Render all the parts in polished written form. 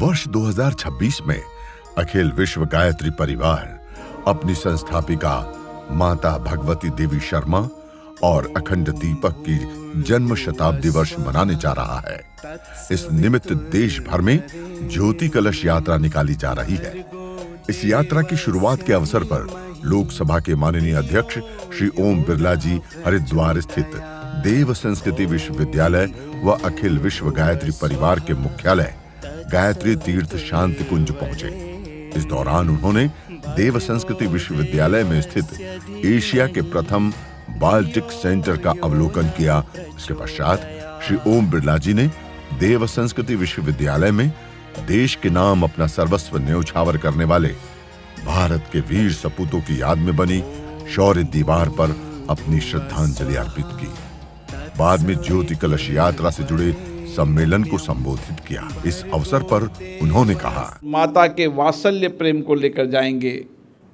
वर्ष 2026 में अखिल विश्व गायत्री परिवार अपनी संस्थापिका माता भगवती देवी शर्मा और अखंड दीपक की जन्म शताब्दी वर्ष मनाने जा रहा है। इस निमित्त देश भर में ज्योति कलश यात्रा निकाली जा रही है। इस यात्रा की शुरुआत के अवसर पर लोकसभा के माननीय अध्यक्ष श्री ओम बिरला जी हरिद्वार स्थित देव संस्कृति विश्वविद्यालय व अखिल विश्व गायत्री परिवार के मुख्यालय गायत्री तीर्थ शांति कुंज पहुंचे। इस दौरान उन्होंने देव संस्कृति विश्वविद्यालय में स्थित एशिया के प्रथम बाल्टिक सेंटर का अवलोकन किया। इसके पश्चात श्री ओम बिरला जी ने देव संस्कृति विश्वविद्यालय में देश के नाम अपना सर्वस्व न्यौछावर करने वाले भारत के वीर सपूतों की याद में बनी शौर्य दीवार पर अपनी श्रद्धांजलि अर्पित की। बाद में ज्योति कलश यात्रा से जुड़े सम्मेलन को संबोधित किया। इस अवसर पर उन्होंने कहा, माता के वात्सल्य प्रेम को लेकर जाएंगे,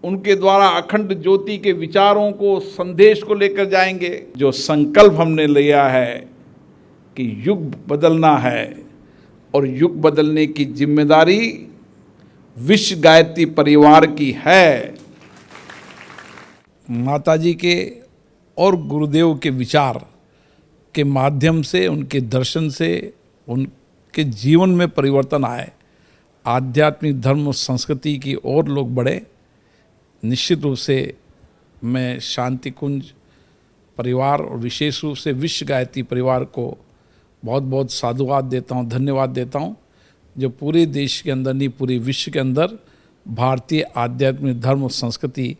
उनके द्वारा अखंड ज्योति के विचारों को, संदेश को लेकर जाएंगे। जो संकल्प हमने लिया है कि युग बदलना है और युग बदलने की जिम्मेदारी विश्व गायत्री परिवार की है। माताजी के और गुरुदेव के विचार के माध्यम से, उनके दर्शन से उनके जीवन में परिवर्तन आए, आध्यात्मिक धर्म और संस्कृति की ओर लोग बढ़े। निश्चित रूप से मैं शांति कुंज परिवार और विशेष रूप से विश्व गायत्री परिवार को बहुत बहुत साधुवाद देता हूँ, धन्यवाद देता हूँ, जो पूरे देश के अंदर नहीं पूरे विश्व के अंदर भारतीय आध्यात्मिक धर्म और संस्कृति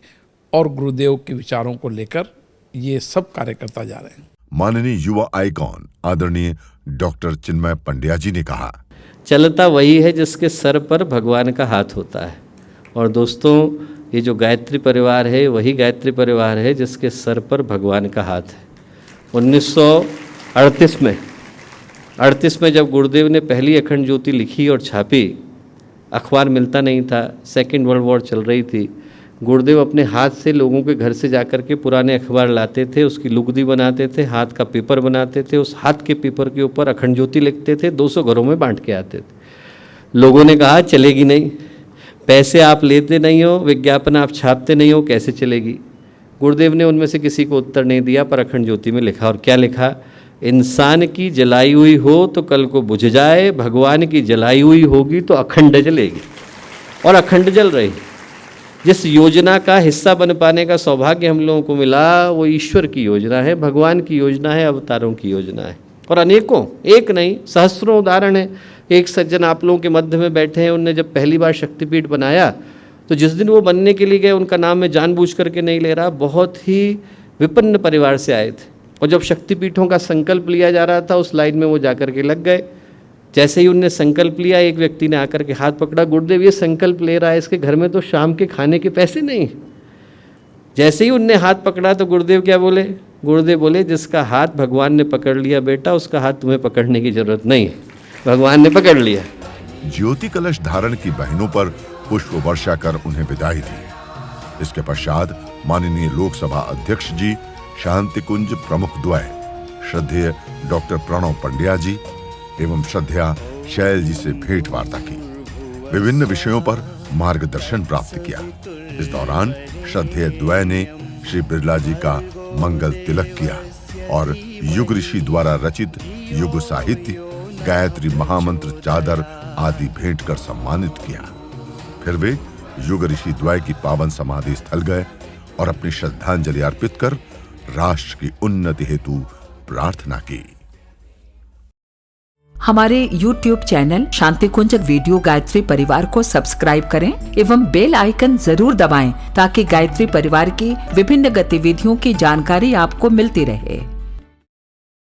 और गुरुदेव के विचारों को लेकर ये सब कार्य करता जा रहे हैं। माननीय युवा आइकॉन आदरणीय डॉक्टर चिन्मय पंड्या जी ने कहा, चलता वही है जिसके सर पर भगवान का हाथ होता है। और दोस्तों, ये जो गायत्री परिवार है वही गायत्री परिवार है जिसके सर पर भगवान का हाथ है। 1938 में जब गुरुदेव ने पहली अखंड ज्योति लिखी और छापी, अखबार मिलता नहीं था, सेकेंड वर्ल्ड वॉर चल रही थी। गुरुदेव अपने हाथ से लोगों के घर से जाकर के पुराने अखबार लाते थे, उसकी लुगदी बनाते थे, हाथ का पेपर बनाते थे, उस हाथ के पेपर के ऊपर अखंड ज्योति लिखते थे, 200 घरों में बांट के आते थे। लोगों ने कहा चलेगी नहीं, पैसे आप लेते नहीं हो, विज्ञापन आप छापते नहीं हो, कैसे चलेगी। गुरुदेव ने उनमें से किसी को उत्तर नहीं दिया, पर अखंड ज्योति में लिखा। और क्या लिखा? इंसान की जलाई हुई हो तो कल को बुझ जाए, भगवान की जलाई हुई होगी तो अखंड जलेगी। और अखंड जल रही। जिस योजना का हिस्सा बन पाने का सौभाग्य हम लोगों को मिला, वो ईश्वर की योजना है, भगवान की योजना है, अवतारों की योजना है। और अनेकों, एक नहीं सहस्त्रों उदाहरण है। एक सज्जन आप लोगों के मध्य में बैठे हैं, उनने जब पहली बार शक्तिपीठ बनाया तो जिस दिन वो बनने के लिए गए, उनका नाम मैं जानबूझ करके नहीं ले रहा, बहुत ही विपन्न परिवार से आए थे। और जब शक्तिपीठों का संकल्प लिया जा रहा था, उस लाइन में वो जाकर के लग गए। जैसे ही उनने संकल्प लिया, एक व्यक्ति ने आकर के हाथ पकड़ा, गुरुदेव ये संकल्प ले रहा है, इसके घर में तो शाम के खाने के पैसे नहीं। जैसे ही उनने हाथ पकड़ा तो गुरुदेव क्या बोले? गुरुदेव बोले, जिसका हाथ भगवान ने पकड़ लिया बेटा, उसका हाथ तुम्हें पकड़ने की जरूरत नहीं है, भगवान ने पकड़ लिया। ज्योति कलश धारण की बहनों पर पुष्प वर्षा कर उन्हें विदाई दी। इसके पश्चात माननीय लोकसभा अध्यक्ष जी शांति कुंज प्रमुख द्वय श्रद्धेय डॉक्टर प्रणव पंड्या जी एवं श्रद्धेया शैल जी से भेंट वार्ता की, विभिन्न विषयों पर मार्गदर्शन प्राप्त किया। इस दौरान श्रद्धेय द्वय ने श्री बिरला जी का मंगल तिलक किया और युग ऋषि द्वारा रचित युग साहित्य, गायत्री महामंत्र चादर आदि भेंट कर सम्मानित किया। फिर वे युग ऋषि द्वय की पावन समाधि स्थल गए और अपनी श्रद्धांजलि अर्पित कर राष्ट्र की उन्नति हेतु प्रार्थना की। हमारे YouTube चैनल शांति कुंज वीडियो गायत्री परिवार को सब्सक्राइब करें एवं बेल आइकन जरूर दबाएं ताकि गायत्री परिवार की विभिन्न गतिविधियों की जानकारी आपको मिलती रहे।